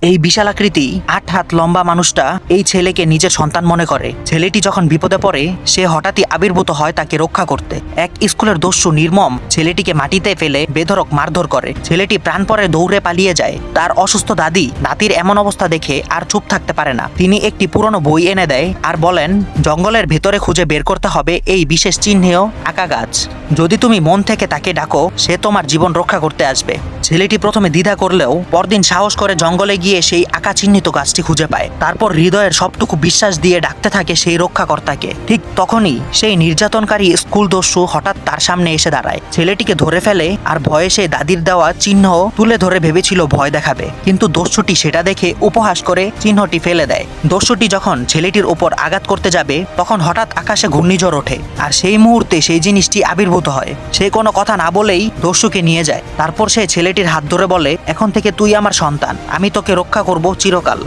এই বিশালাকৃতি ৮ হাত লম্বা মানুষটা এই ছেলেকে নিজের সন্তান মনে করে। ছেলেটি যখন বিপদে পড়ে সে হঠাৎই আবির্ভূত হয় তাকে রক্ষা করতে। এক স্কুলের দস্যু নির্মম ছেলেটিকে মাটিতে ফেলে বেধড়ক মারধর করে। ছেলেটি প্রাণপণে দৌড়ে পালিয়ে যায়। তার অসুস্থ দাদি নাতির এমন অবস্থা দেখে আর চুপ থাকতে পারে না। তিনি একটি পুরনো বই এনে দেয় আর বলেন, জঙ্গলের ভেতরে খুঁজে বের করতে হবে এই বিশেষ চিহ্নেয় আঁকা গাছ। যদি তুমি মন থেকে তাকে ডাকো সে তোমার জীবন রক্ষা করতে আসবে। ছেলেটি প্রথমে দ্বিধা করলেও পরদিন সাহস করে জঙ্গলে গিয়ে সেই আঁকা চিহ্নিত গাছটি খুঁজে পায়। তারপর হৃদয়ের সবটুকু বিশ্বাস দিয়ে ডাকতে থাকে সেই রক্ষাকর্তাকে। ঠিক তখনই সেই নির্যাতনকারী স্কুল দস্যু হঠাৎ তার সামনে এসে দাঁড়ায়। ছেলেটিকে ধরে ফেলে আর ভয়ে সে দাদির দেওয়া চিহ্ন তুলে ধরে ভেবেছিল ভয় দেখাবে, কিন্তু দস্যুটি সেটা দেখে উপহাস করে চিহ্নটি ফেলে দেয়। দস্যুটি যখন ছেলেটির উপর আঘাত করতে যাবে তখন হঠাৎ আকাশে ঘূর্ণিঝড় ওঠে আর সেই মুহূর্তে সেই জিনিসটি আবির্ভূত হয়। সে কোনো কথা না বলেই দস্যুকে নিয়ে যায়। তারপর সে ছেলেটির হাত ধরে বলে, এখন থেকে তুই আমার সন্তান, আমি তোকে রক্ষা করব চিরকাল।